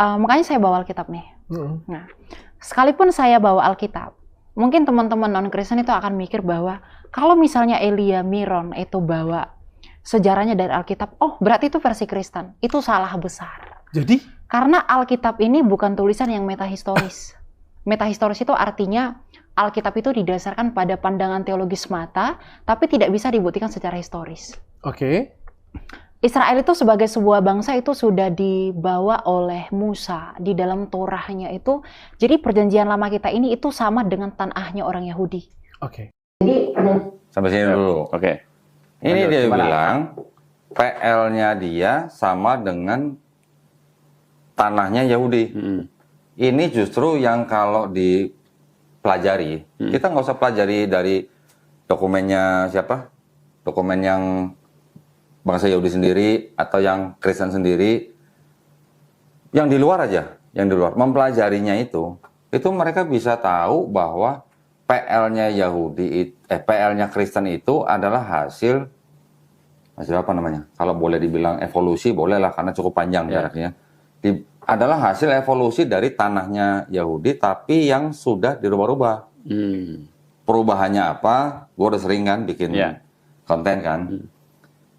Makanya saya bawa Alkitab nih. Mm. Nah, sekalipun saya bawa Alkitab, mungkin teman-teman non-Kristen itu akan mikir bahwa kalau misalnya Elia Miron itu bawa sejarahnya dari Alkitab, oh berarti itu versi Kristen. Itu salah besar. Jadi? Karena Alkitab ini bukan tulisan yang metahistoris. Metahistoris itu artinya Alkitab itu didasarkan pada pandangan teologis semata, tapi tidak bisa dibuktikan secara historis. Oke. Israel itu sebagai sebuah bangsa itu sudah dibawa oleh Musa di dalam Torahnya itu. Jadi perjanjian lama kita ini itu sama dengan tanahnya orang Yahudi. Oke. Jadi Sampai sini dulu. Oke. Ini Lanjut, dia gimana? bilang PL-nya dia sama dengan tanahnya Yahudi. Ini justru yang kalau dipelajari, kita nggak usah pelajari dari dokumennya siapa, dokumen yang bangsa Yahudi sendiri atau yang Kristen sendiri, yang di luar aja, yang di luar mempelajarinya itu mereka bisa tahu bahwa PL-nya PL-nya Kristen itu adalah hasil apa namanya? Kalau boleh dibilang evolusi, bolehlah karena cukup panjang jaraknya. Adalah hasil evolusi dari tanahnya Yahudi, tapi yang sudah dirubah-rubah. Perubahannya apa? Gue udah sering kan bikin konten kan.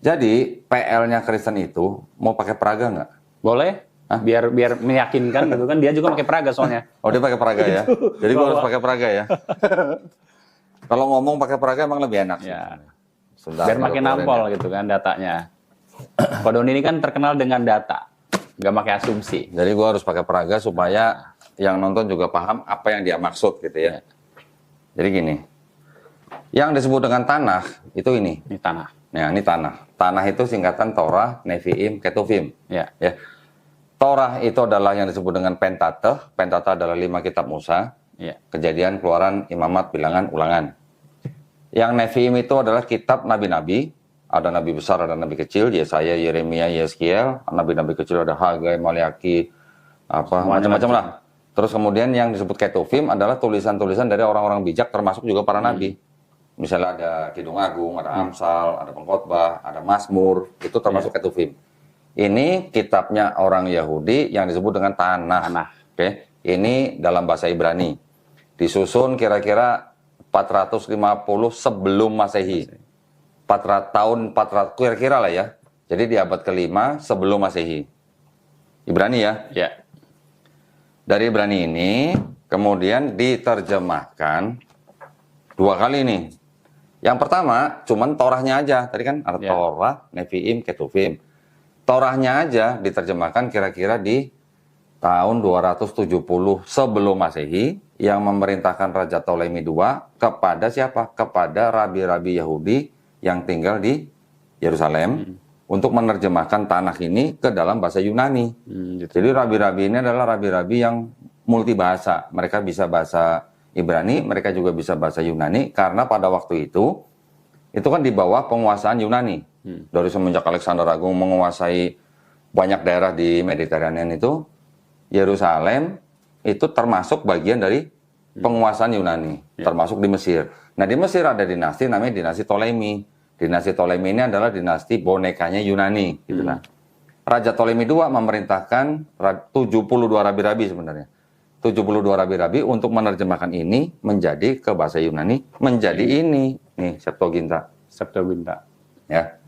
Jadi PL-nya Kristen itu mau pakai peraga nggak? Boleh? Biar meyakinkan gitu kan, dia juga pakai peraga soalnya. Oh dia pakai peraga ya? Jadi gue harus pakai peraga ya? Kalau ngomong pakai peraga emang lebih enak sih. Ya. Sebentar, Biar makin nampol gitu kan datanya. Pak Doni ini kan terkenal dengan data, nggak pakai asumsi. Jadi gue harus pakai peraga supaya yang nonton juga paham apa yang dia maksud gitu ya. Jadi gini, yang disebut dengan tanah itu ini. Ini tanah. Nah ini tanah. Tanah itu singkatan Torah, Nevi'im, Ketuvim. Ya. Torah itu adalah yang disebut dengan Pentateuch. Pentateuch adalah 5 kitab Musa. Ya. Kejadian, Keluaran, Imamat, Bilangan, Ulangan. Yang Nevi'im itu adalah kitab nabi-nabi. Ada nabi besar, ada nabi kecil, Yesaya, Yeremia, Yeskiel. Nabi-nabi kecil ada Hagai, Maliaki, macam-macam lah. Terus kemudian yang disebut Ketuvim adalah tulisan-tulisan dari orang-orang bijak, termasuk juga para nabi. Misalnya ada Kidung Agung, ada Amsal, ada Pengkhotbah, ada Mazmur, itu termasuk Ketuvim. Ini kitabnya orang Yahudi yang disebut dengan tanah. Oke. Ini dalam bahasa Ibrani. Disusun kira-kira 450 sebelum Masehi. 400 kira-kira lah ya. Jadi di abad ke-5 sebelum Masehi. Ibrani ya? Ya. Dari Ibrani ini kemudian diterjemahkan 2 kali nih. Yang pertama cuman Torahnya aja. Tadi kan ada Torah, Nevi'im, Ketuvim. Torahnya aja diterjemahkan kira-kira di tahun 270 sebelum Masehi yang memerintahkan Raja Ptolemy II kepada siapa? Kepada rabi-rabi Yahudi yang tinggal di Yerusalem untuk menerjemahkan tanah ini ke dalam bahasa Yunani. Jadi rabi-rabi ini adalah rabi-rabi yang multibahasa. Mereka bisa bahasa Ibrani, mereka juga bisa bahasa Yunani karena pada waktu itu kan di bawah penguasaan Yunani. Dari semenjak Alexander Agung menguasai banyak daerah di Mediterranean itu, Yerusalem itu termasuk bagian dari penguasaan Yunani, termasuk di Mesir. Nah di Mesir ada dinasti namanya dinasti Ptolemy. Dinasti Ptolemy ini adalah dinasti bonekanya Yunani. Gitu lah. Raja Ptolemy II memerintahkan 72 rabi-rabi sebenarnya. 72 rabi-rabi untuk menerjemahkan ini menjadi ke bahasa Yunani, menjadi ini. Nih, Septuaginta. Ya.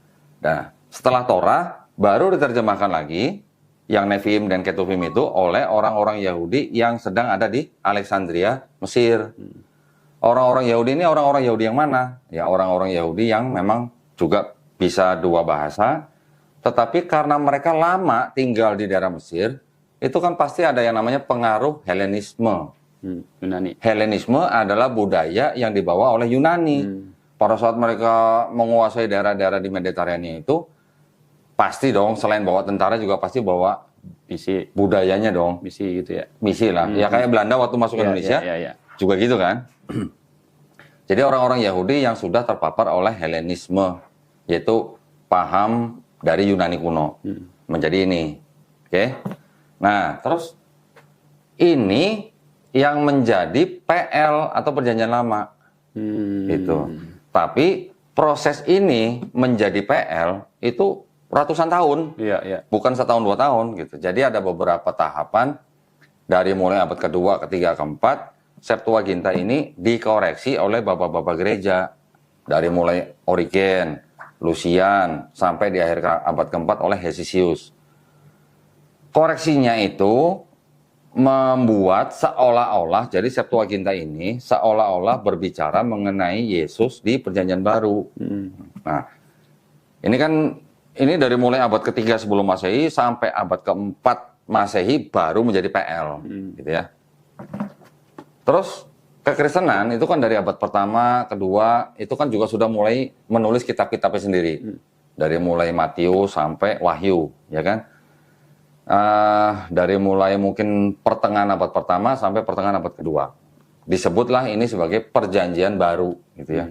Nah, setelah Torah, baru diterjemahkan lagi yang Nevi'im dan Ketuvim itu oleh orang-orang Yahudi yang sedang ada di Alexandria, Mesir. Orang-orang Yahudi ini orang-orang Yahudi yang mana? Ya, orang-orang Yahudi yang memang juga bisa 2 bahasa, tetapi karena mereka lama tinggal di daerah Mesir, itu kan pasti ada yang namanya pengaruh Helenisme. Yunani. Helenisme adalah budaya yang dibawa oleh Yunani. Pada saat mereka menguasai daerah-daerah di Mediterania itu, pasti dong selain bawa tentara juga pasti bawa Misi budayanya dong. misi gitu ya. Misi lah. Ya kayak Belanda waktu masuk Indonesia, juga gitu kan. Jadi orang-orang Yahudi yang sudah terpapar oleh Helenisme, yaitu paham dari Yunani kuno, menjadi ini. Oke. Nah, terus ini yang menjadi PL atau Perjanjian Lama. Gitu. Tapi proses ini menjadi PL itu ratusan tahun, Iya, iya. bukan setahun 2 tahun gitu. Jadi ada beberapa tahapan dari mulai abad kedua, ketiga, keempat, Septuaginta ini dikoreksi oleh bapak-bapak gereja dari mulai Origen, Lucian, sampai di akhir abad keempat oleh Hesisius. Koreksinya itu membuat seolah-olah, jadi Septuaginta ini seolah-olah berbicara mengenai Yesus di Perjanjian Baru. Nah, ini kan ini dari mulai abad ketiga sebelum Masehi sampai abad keempat Masehi baru menjadi PL, gitu ya. Terus kekristenan itu kan dari abad pertama, kedua, itu kan juga sudah mulai menulis kitab-kitabnya sendiri. Dari mulai Matius sampai Wahyu, ya kan? Dari mulai mungkin pertengahan abad pertama sampai pertengahan abad kedua. Disebutlah ini sebagai perjanjian baru, gitu ya.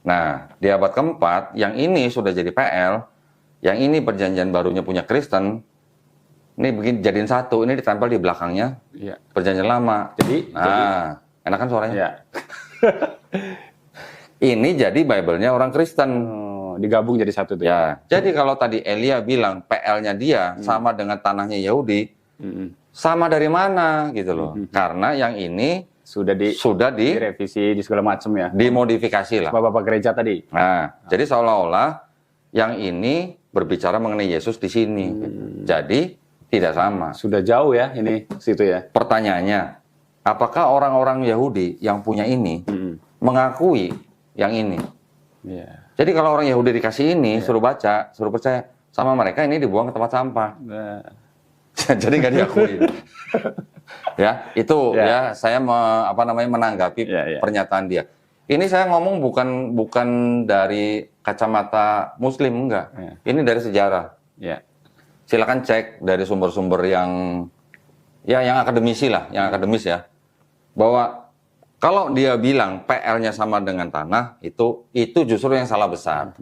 Nah, di abad keempat, yang ini sudah jadi PL, yang ini perjanjian barunya punya Kristen, ini begini jadiin satu, ini ditempel di belakangnya Iya. perjanjian lama. Jadi, Enak kan suaranya? Iya. Ini jadi Bible-nya orang Kristen. Oh, digabung jadi satu tuh. Ya, jadi kalau tadi Elia bilang PL-nya dia sama dengan tanahnya Yahudi, sama dari mana gitu loh? Karena yang ini Sudah direvisi di segala macam ya. dimodifikasi lah. Bapak-bapak gereja tadi. Nah, jadi seolah-olah yang ini berbicara mengenai Yesus di sini. Jadi tidak sama. Sudah jauh ya ini situ ya. Pertanyaannya, apakah orang-orang Yahudi yang punya ini mengakui yang ini? Iya. Jadi kalau orang Yahudi dikasih ini, suruh baca, suruh percaya, sama mereka ini dibuang ke tempat sampah. Nah, Jadi nggak diakui. Ya, itu Ya. ya saya menanggapi Ya. pernyataan dia. Ini saya ngomong bukan dari kacamata Muslim, enggak. Ya. Ini dari sejarah. ya. Silakan cek dari sumber-sumber yang akademisi lah, yang akademis ya. Bahwa kalau dia bilang PL-nya sama dengan tanah, itu justru yang salah besar.